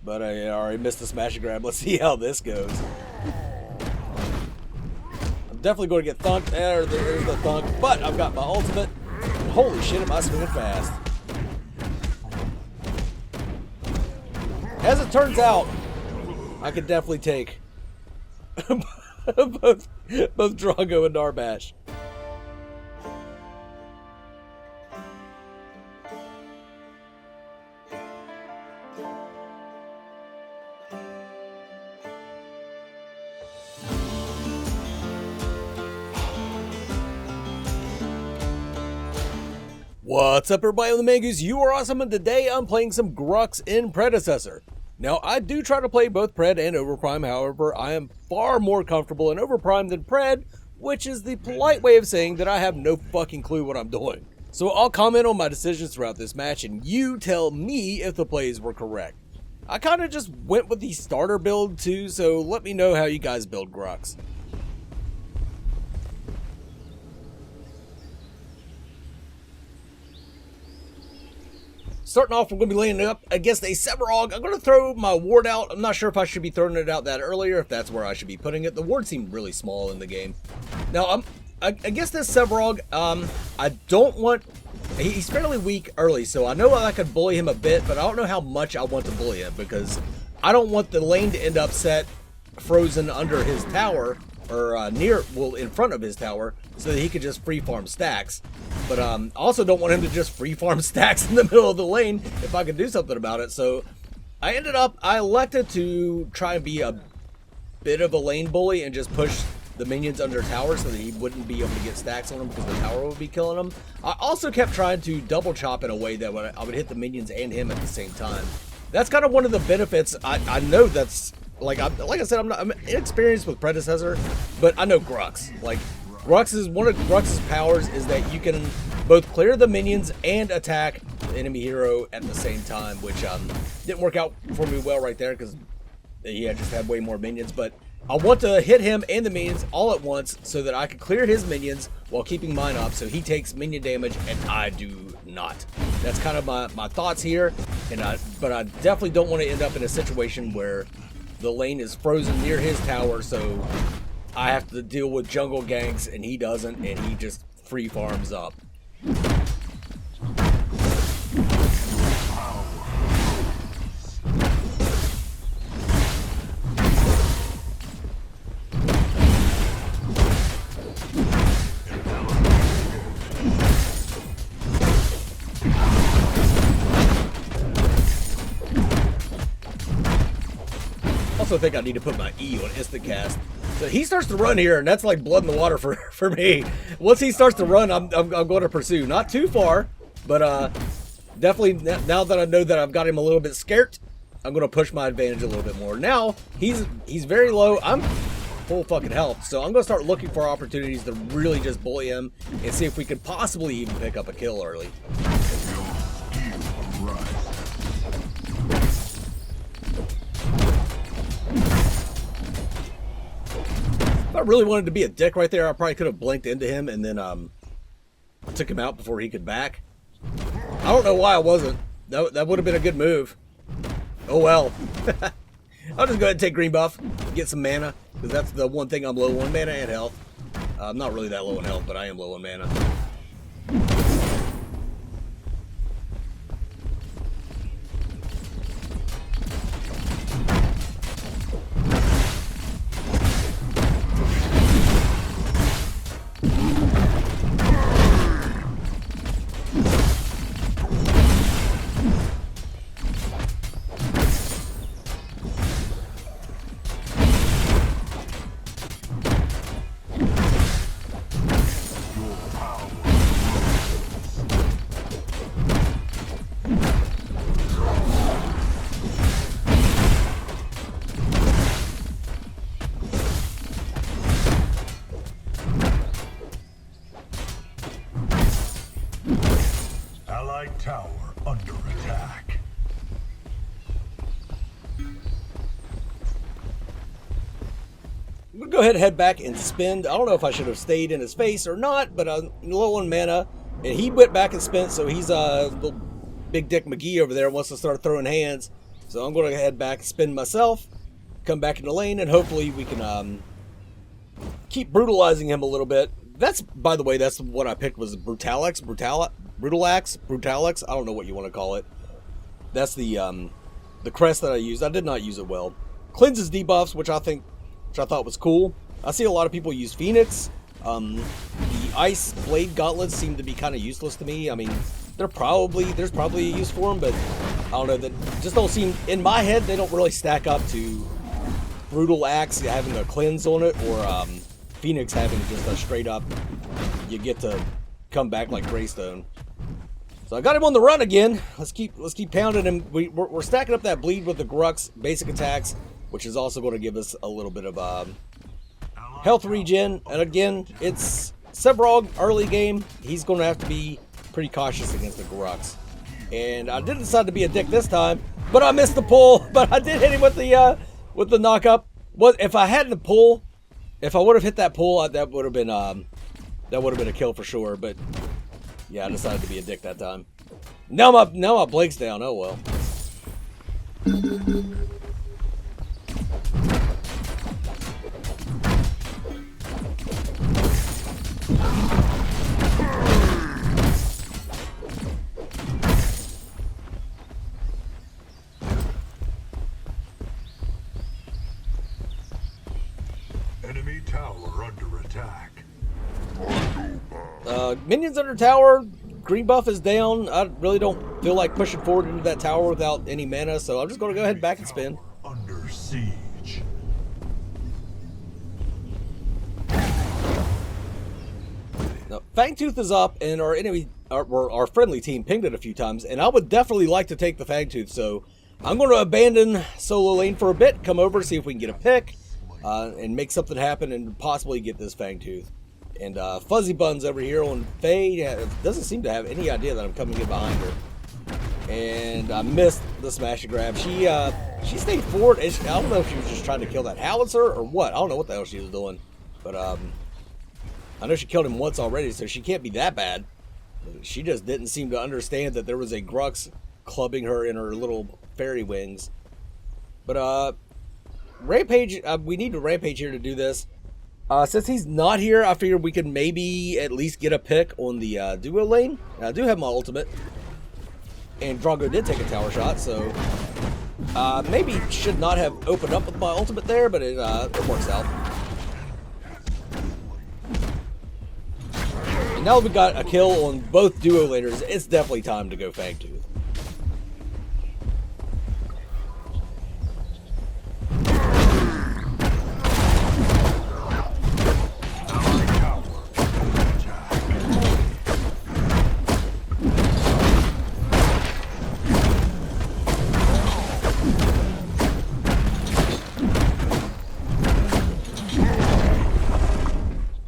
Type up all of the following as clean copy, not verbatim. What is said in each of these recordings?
But I already missed the smash and grab. Let's see how this goes. I'm definitely going to get thunked. There's the thunk. But I've got my ultimate. Holy shit, am I swinging fast. As it turns out, I could definitely take both Drago and Narbash. What's up, everybody? I'm the Mangoose. You are awesome, and today I'm playing some Grux in Predecessor. Now, I do try to play both Pred and Overprime, however, I am far more comfortable in Overprime than Pred, which is the polite way of saying that I have no fucking clue what I'm doing. So I'll comment on my decisions throughout this match, and you tell me if the plays were correct. I kind of just went with the starter build too, so let me know how you guys build Grux. Starting off, we're going to be laying it up against a Severog. I'm going to throw my ward out. I'm not sure if I should be throwing it out that earlier, if that's where I should be putting it. The ward seemed really small in the game. Now, against this Severog, I don't want... He's fairly weak early, so I know I could bully him a bit, but I don't know how much I want to bully him, because I don't want the lane to end up set frozen under his tower, or in front of his tower, so that he could just free farm stacks. But I also don't want him to just free farm stacks in the middle of the lane if I could do something about it. So I elected to try and be a bit of a lane bully and just push the minions under towers so that he wouldn't be able to get stacks on him because the tower would be killing him. I also kept trying to double chop in a way that I would hit the minions and him at the same time. That's kind of one of the benefits. I know that's... Like I said, I'm inexperienced with Predecessor, but I know Grux. Like, one of Grux's powers is that you can both clear the minions and attack the enemy hero at the same time, which didn't work out for me well right there because he just had way more minions. But I want to hit him and the minions all at once so that I can clear his minions while keeping mine up, so he takes minion damage and I do not. That's kind of my thoughts here, but I definitely don't want to end up in a situation where the lane is frozen near his tower, so I have to deal with jungle ganks, and he doesn't, and he just free farms up. I think I need to put my E on instant cast. So he starts to run here, and that's like blood in the water for me. Once he starts to run, I'm going to pursue. Not too far, but definitely now that I know that I've got him a little bit scared, I'm going to push my advantage a little bit more. Now he's very low. I'm full fucking health, so I'm going to start looking for opportunities to really just bully him and see if we could possibly even pick up a kill early. If I really wanted to be a dick right there, I probably could have blinked into him and then took him out before he could back. I don't know why I wasn't. That would have been a good move. Oh well. I'll just go ahead and take green buff, get some mana, because that's the one thing I'm low on, mana and health. I'm not really that low on health, but I am low on mana. Tower under attack. I'm gonna go ahead and head back and spend. I don't know if I should have stayed in his face or not, but I'm low on mana, and he went back and spent, so he's little Big Dick McGee over there wants to start throwing hands. So I'm going to head back, spin myself, come back in the lane, and hopefully we can keep brutalizing him a little bit. That's, by the way, that's what I picked was Brutalax. I don't know what you want to call it. That's the crest that I used. I did not use it well. Cleanses debuffs, which I thought was cool. I see a lot of people use Phoenix. The Ice Blade Gauntlets seem to be kind of useless to me. I mean, there's probably a use for them, but I don't know. That just don't seem, in my head, they don't really stack up to Brutal Axe having a cleanse on it, or Phoenix having just a straight up, you get to come back like Greystone. So I got him on the run again. Let's keep pounding him. We're stacking up that bleed with the Grux basic attacks, which is also going to give us a little bit of health regen. And again, it's Sevrog early game. He's going to have to be pretty cautious against the Grux. And I did decide to be a dick this time, but I missed the pull. But I did hit him with the knock up. What if I had the pull? If I would have hit that pull, that would have been a kill for sure. But yeah, I decided to be a dick that time. Now my Blake's down. Oh well. Enemy tower under attack. Minions under tower. Green buff is down. I really don't feel like pushing forward into that tower without any mana, so I'm just going to go ahead and back and spin. Under siege. Now, Fangtooth is up, and our friendly team pinged it a few times, and I would definitely like to take the Fangtooth, so I'm going to abandon solo lane for a bit, come over, see if we can get a pick, and make something happen and possibly get this Fangtooth. And Fuzzy Buns over here on Faye doesn't seem to have any idea that I'm coming in behind her. And I missed the smash and grab. She stayed forward. I don't know if she was just trying to kill that howitzer or what. I don't know what the hell she was doing. But I know she killed him once already, so she can't be that bad. She just didn't seem to understand that there was a Grux clubbing her in her little fairy wings. But Rampage, we need to Rampage here to do this. Since he's not here, I figured we could maybe at least get a pick on the duo lane. I do have my ultimate. And Drago did take a tower shot, so maybe should not have opened up with my ultimate there, but it works out. And now that we got a kill on both duo laners, it's definitely time to go Fangtooth.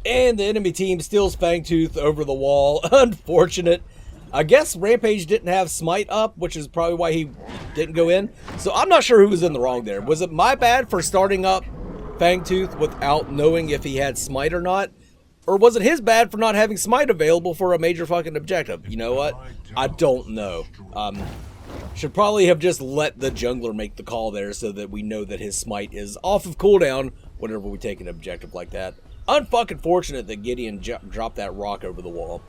And the enemy team steals Fangtooth over the wall. Unfortunate. I guess Rampage didn't have Smite up, which is probably why he didn't go in. So I'm not sure who was in the wrong there. Was it my bad for starting up Fangtooth without knowing if he had Smite or not? Or was it his bad for not having Smite available for a major fucking objective? You know what? I don't know. Should probably have just let the jungler make the call there so that we know that his Smite is off of cooldown whenever we take an objective like that. Unfucking fortunate that Gideon dropped that rock over the wall.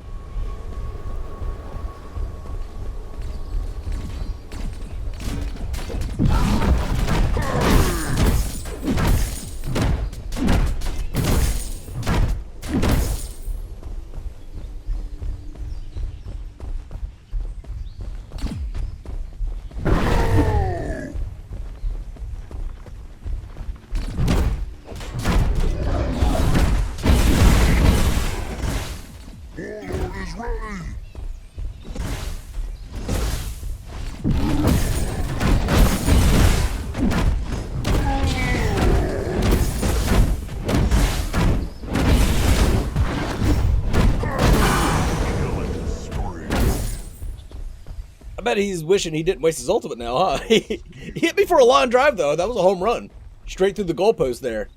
I bet he's wishing he didn't waste his ultimate now, huh? He hit me for a line drive, though. That was a home run. Straight through the goalpost there.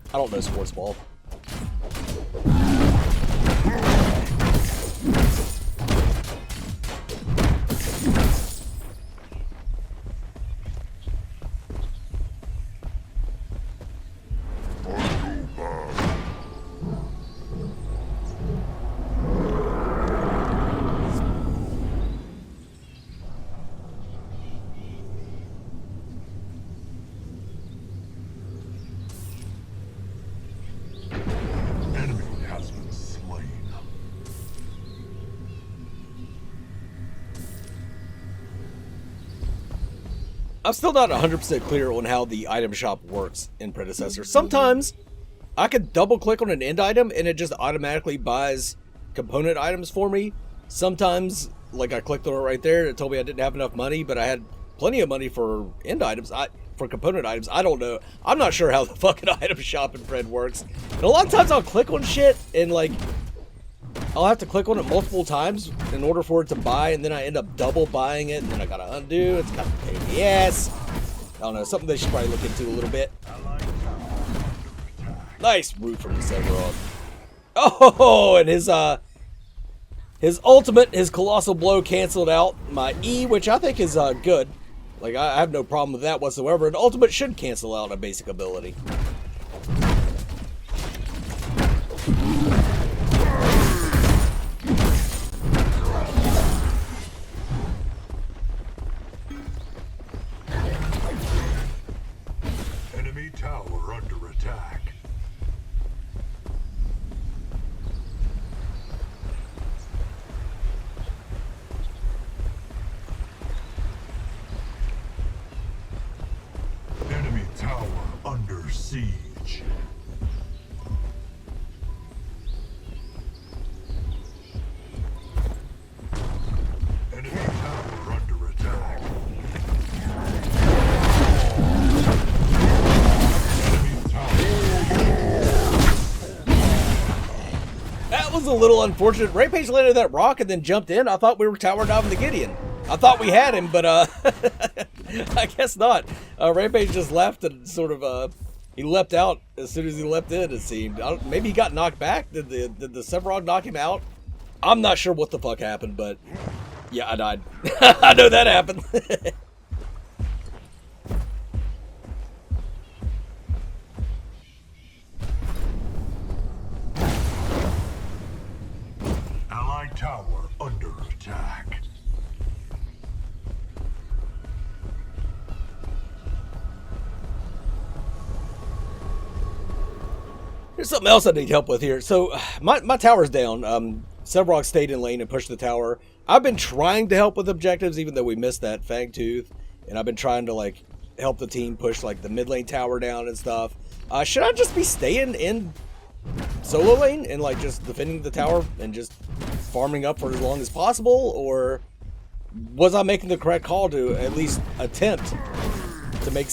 I don't know sports ball. I'm still not 100% clear on how the item shop works in Predecessor. Sometimes I could double click on an end item and it just automatically buys component items for me. Sometimes, like I clicked on it right there, it told me I didn't have enough money, but I had plenty of money for end items, for component items. I don't know. I'm not sure how the fucking item shop in Pred works. And a lot of times I'll click on shit and like, I'll have to click on it multiple times in order for it to buy, and then I end up double buying it, and then I gotta undo. It's kind of a pain in the ass. I don't know, something they should probably look into a little bit. Nice root from the Severog. Oh, and his ultimate, his colossal blow canceled out my E, which I think is good. Like, I have no problem with that whatsoever. An ultimate should cancel out a basic ability. Enemy tower under attack. Enemy tower under siege. Enemy tower under attack. Enemy tower. That was a little unfortunate. Rampage landed that rock and then jumped in. I thought we were tower diving the Gideon. I thought we had him, but I guess not. Rampage just left and sort of he leapt out as soon as he leapt in, it seemed. Maybe he got knocked back. Did the Severog knock him out? I'm not sure what the fuck happened, but yeah, I died. I know that happened. Allied tower under attack. There's something else I need help with here. So my tower's down. Severog stayed in lane and pushed the tower. I've been trying to help with objectives, even though we missed that Fangtooth, and I've been trying to like help the team push like the mid lane tower down and stuff. Should I just be staying in solo lane and like just defending the tower and just farming up for as long as possible, or was I making the correct call to at least attempt to make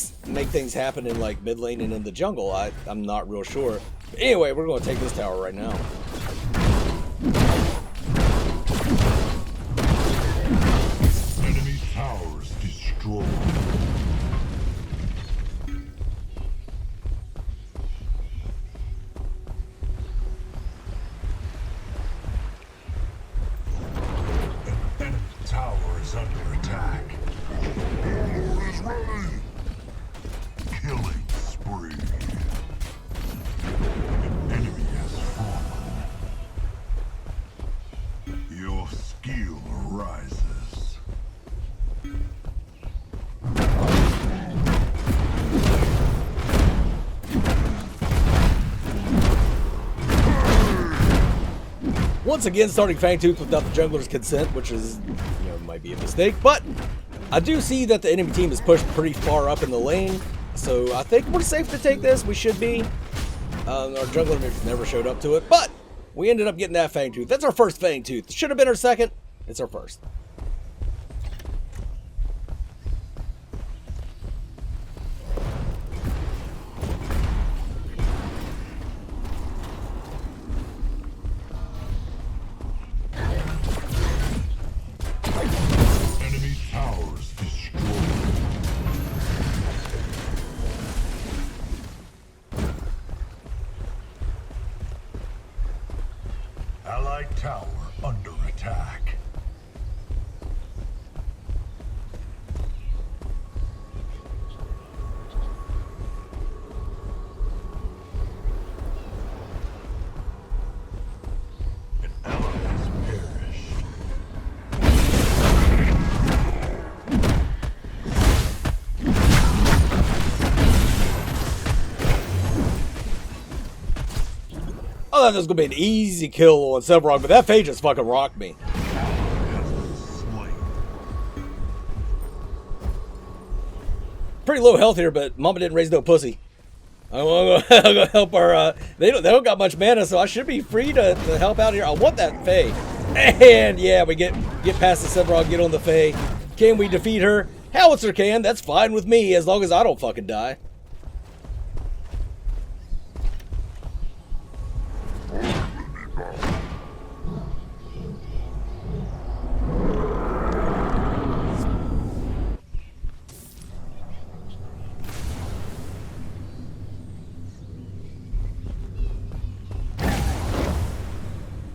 things happen in like mid lane and in the jungle? I'm not real sure. But anyway, we're going to take this tower right now. Enemy towers destroyed. An enemy tower is under attack. Warlord is ready. Killing spree. An enemy has fallen. Your skill rises. Once again, starting Fangtooth without the jungler's consent, which is, might be a mistake, but I do see that the enemy team is pushed pretty far up in the lane, so I think we're safe to take this. We should be. Our jungler never showed up to it, but we ended up getting that Fangtooth. That's our first Fangtooth. Should have been our second. It's our first. Enemy towers destroyed. Allied tower under attack. An ally has perished. I thought this was going to be an easy kill on Severog, but that Phage just fucking rocked me. Has been slain. pretty low health here, but Mama didn't raise no pussy. I'm gonna help our. They don't got much mana, so I should be free to help out here. I want that Fae, and yeah, we get past the Sevarog, get on the Fae. Can we defeat her? Howitzer can. That's fine with me as long as I don't fucking die.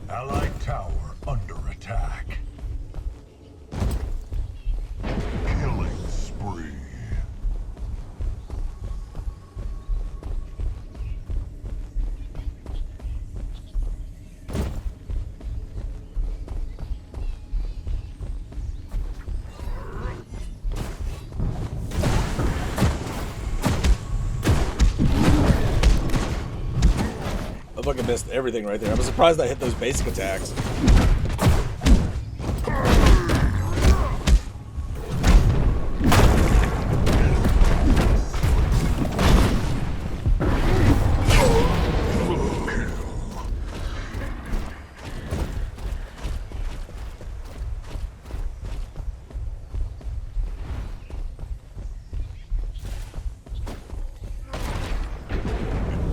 Allied tower under attack. Killing spree. I fucking missed everything right there. I was surprised I hit those basic attacks.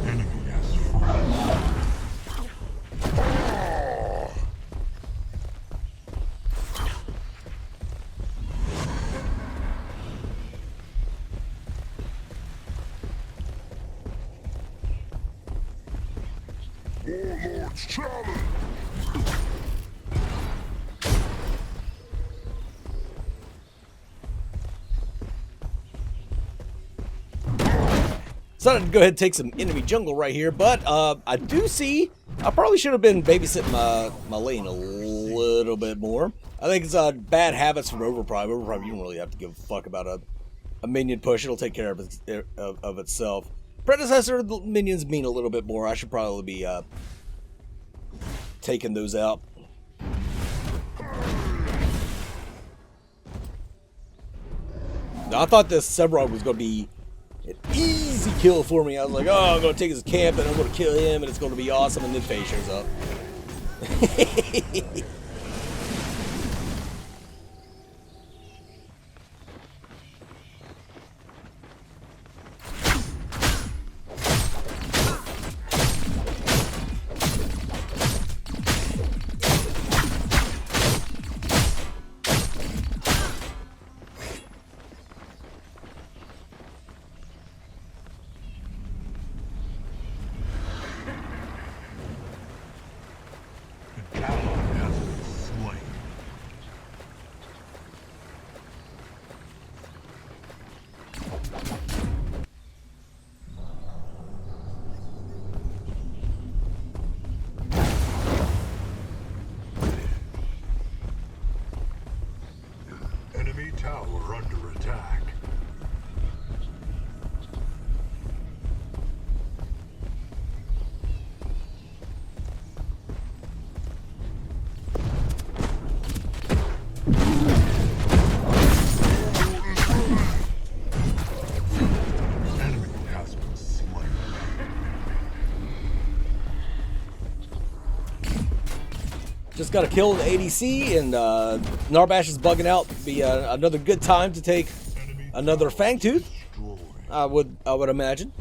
Enemy has fallen. Warlord's challenge. Decided to go ahead and take some enemy jungle right here, but I do see I probably should have been babysitting my lane a little bit more. I think it's bad habits from Overprime. Overprime, you don't really have to give a fuck about a minion push. It'll take care of itself. Predecessor, the minions mean a little bit more. I should probably be taking those out. Now, I thought this Sevarog was going to be an easy kill for me. I was like, oh, I'm going to take his camp and I'm going to kill him and it's going to be awesome. And then Faye shows up. An ally has been slain. Enemy tower under attack. Enemy has been slain. Just got to kill the ADC, and Narbash is bugging out. Be another good time to take Enemy another Fangtooth. destroyed. I would imagine.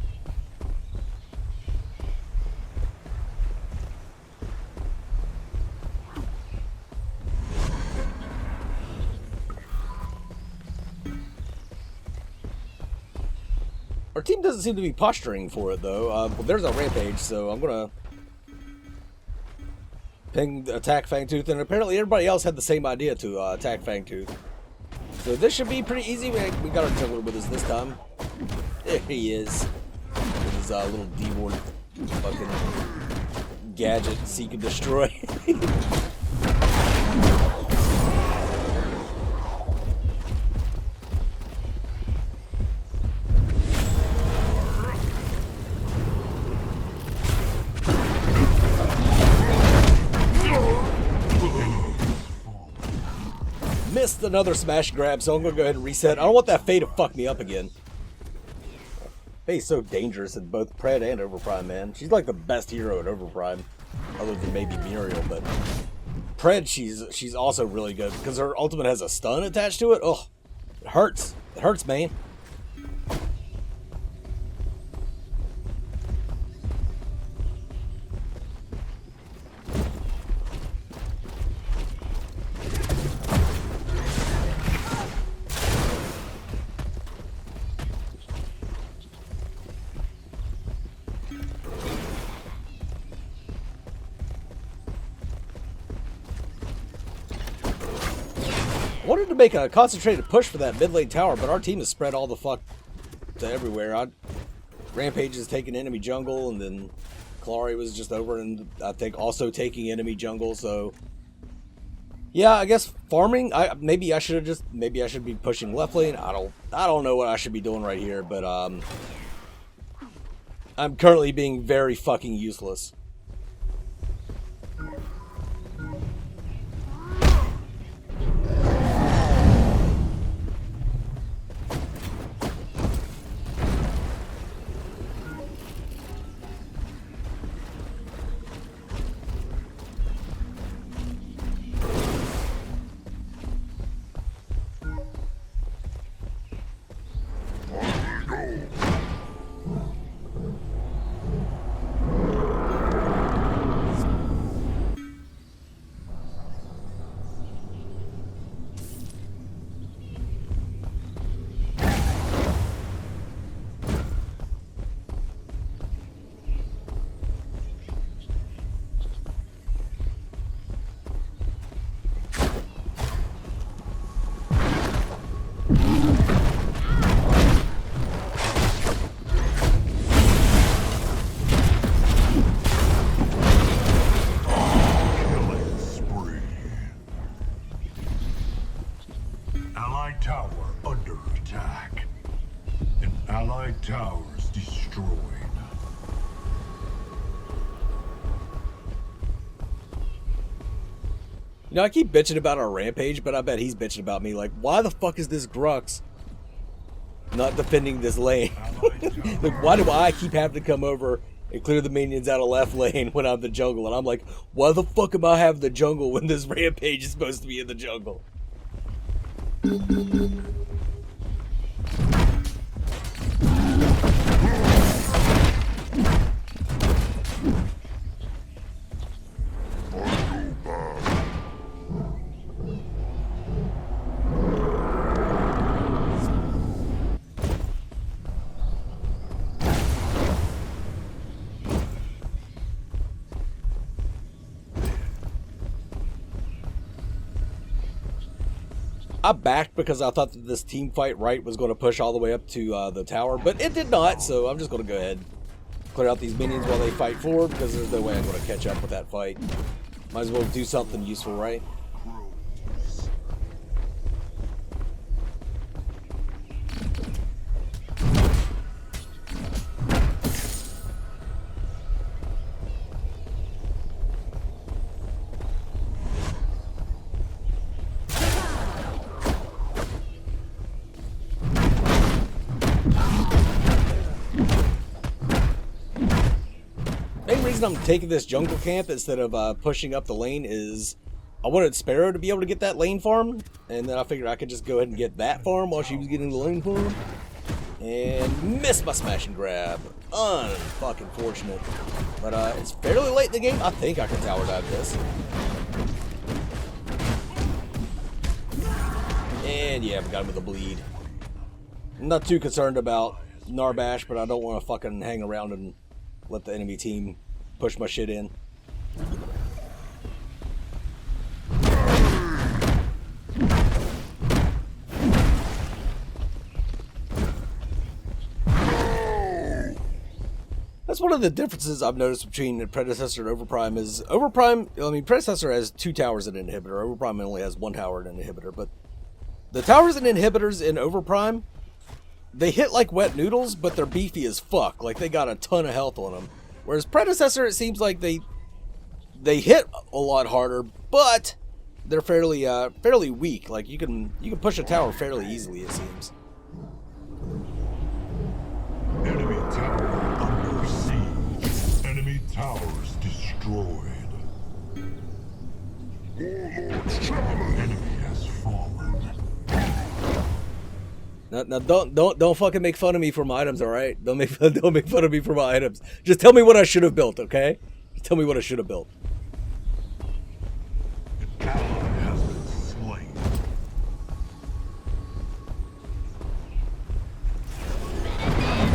Our team doesn't seem to be posturing for it though. Well, there's a rampage, so I'm gonna ping attack Fangtooth, and apparently everybody else had the same idea to attack Fangtooth. So this should be pretty easy. We got our jungler with us this time. There he is. With his little D-Ward fucking gadget seek and destroy. Missed another smash grab, so I'm gonna go ahead and reset. I don't want that Fae to fuck me up again. Faye's so dangerous in both Pred and Overprime, man. She's like the best hero at Overprime, other than maybe Muriel, but Pred, she's also really good because her ultimate has a stun attached to it. Oh, it hurts. It hurts, man. I wanted to make a concentrated push for that mid lane tower, but our team is spread all the fuck to everywhere. Rampage is taking enemy jungle, and then Kalari was just over and I think also taking enemy jungle. So yeah, I guess farming. Maybe I should be pushing left lane. I don't know what I should be doing right here, but I'm currently being very fucking useless. Allied tower under attack. And allied towers destroyed. You know, I keep bitching about our Rampage, but I bet he's bitching about me. Like, why the fuck is this Grux not defending this lane? Like, why do I keep having to come over and clear the minions out of left lane when I'm the jungle? And I'm like, why the fuck am I having the jungle when this Rampage is supposed to be in the jungle? I backed because I thought that this team fight right was going to push all the way up to the tower, but it did not, so I'm just going to go ahead and clear out these minions while they fight forward because there's no way I'm going to catch up with that fight. Might as well do something useful, right? Main reason I'm taking this jungle camp instead of pushing up the lane is I wanted Sparrow to be able to get that lane farm, and then I figured I could just go ahead and get that farm while she was getting the lane farm. And missed my smash and grab. Unfucking fortunate. But it's fairly late in the game. I think I can tower dive this. And yeah, we got him with a bleed. I'm not too concerned about Narbash, but I don't want to fucking hang around and let the enemy team push my shit in. That's one of the differences I've noticed between Predecessor and Overprime is Overprime, I mean, Predecessor has 2 towers and an inhibitor. Overprime only has 1 tower and an inhibitor, but the towers and inhibitors in Overprime, they hit like wet noodles, but they're beefy as fuck. Like, they got a ton of health on them. Whereas Predecessor, it seems like they hit a lot harder, but they're fairly weak. Like, you can push a tower fairly easily, it seems. Enemy Now don't fucking make fun of me for my items, all right? Don't make fun of me for my items. Just tell me what I should have built, okay? Just tell me what I should have built. An ally has been slain. Enemy has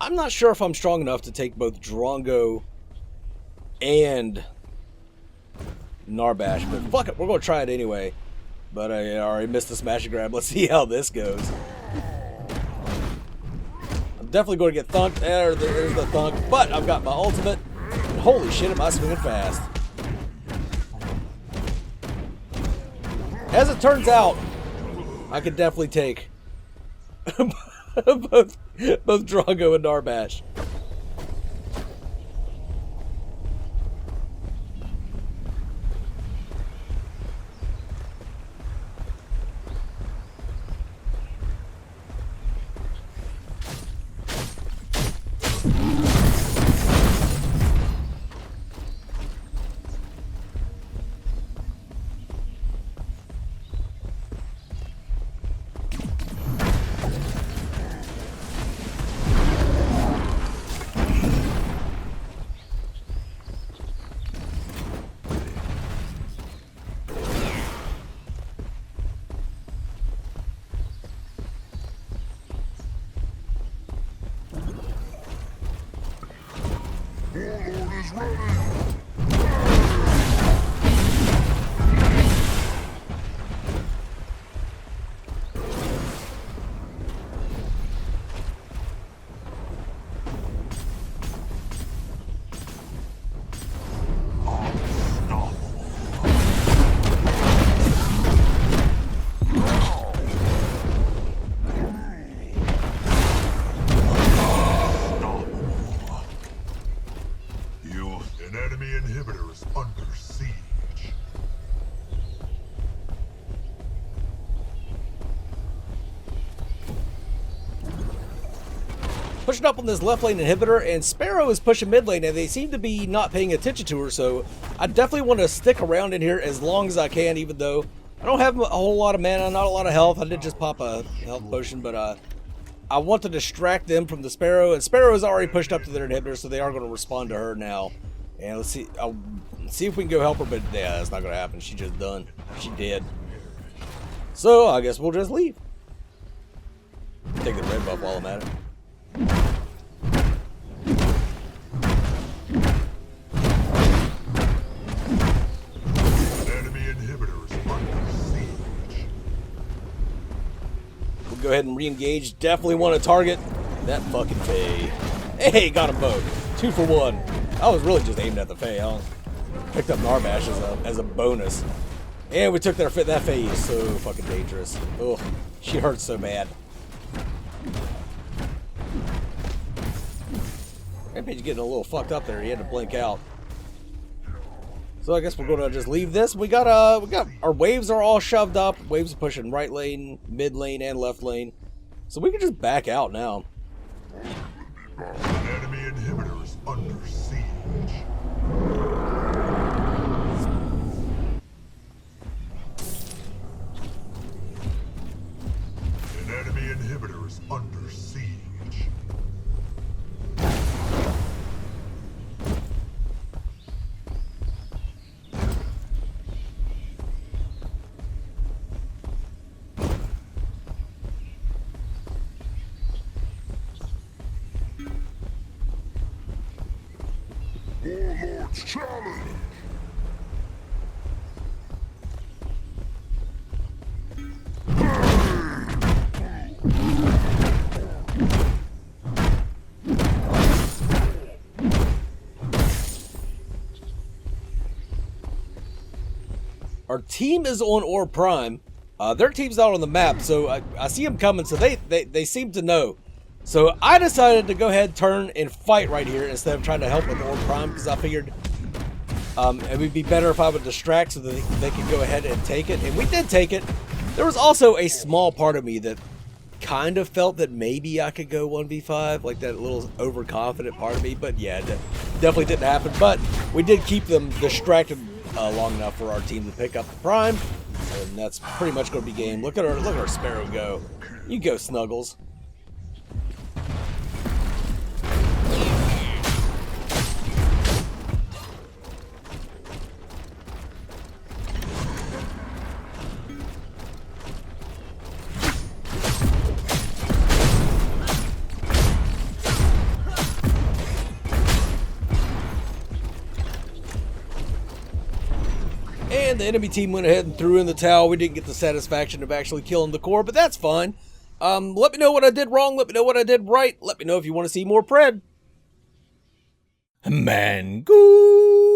I'm not sure if I'm strong enough to take both Drongo and Narbash, but fuck it, we're gonna try it anyway. But I already missed the smash and grab. Let's see how this goes. I'm definitely going to get thunked. There's the thunk, but I've got my ultimate. And holy shit, am I swinging fast. As it turns out, I could definitely take both Drongo and Narbash. An enemy inhibitor is under siege. Pushing up on this left lane inhibitor, and Sparrow is pushing mid lane, and they seem to be not paying attention to her, so I definitely want to stick around in here as long as I can, even though I don't have a whole lot of mana, not a lot of health. I did just pop a health potion, but I want to distract them from the Sparrow, and Sparrow is already pushed up to their inhibitor, so they are going to respond to her now. And let's see, I'll see if we can go help her, but yeah, that's not going to happen. She just done. She did. So I guess we'll just leave. Take the red buff while I'm at it. Enemy inhibitor is under siege. We'll go ahead and re-engage. Definitely want to target that fucking Fae. Hey, got them both. 2 for 1. I was really just aiming at the Fae. I picked up Narbash as a bonus. And we took that Fae is so fucking dangerous. Ugh, she hurts so bad. Rampage getting a little fucked up there. He had to blink out. So I guess we're gonna just leave this. We got our waves are all shoved up. Waves are pushing right lane, mid lane, and left lane. So we can just back out now. An enemy inhibitor is under siege. An enemy inhibitor is under siege. Warlord's challenge! Our team is on Ore Prime. Their team's not on the map, so I see them coming, so they seem to know. So I decided to go ahead, turn, and fight right here instead of trying to help with Ore Prime, because I figured it would be better if I would distract so that they could go ahead and take it. And we did take it. There was also a small part of me that kind of felt that maybe I could go 1v5, like that little overconfident part of me, but yeah, that definitely didn't happen. But we did keep them distracted long enough for our team to pick up the Prime, and that's pretty much going to be game. Look at our Sparrow go. You go, Snuggles. And the enemy team went ahead and threw in the towel. We didn't get the satisfaction of actually killing the core, but that's fine. Let me know what I did wrong. Let me know what I did right. Let me know if you want to see more Pred. Mango.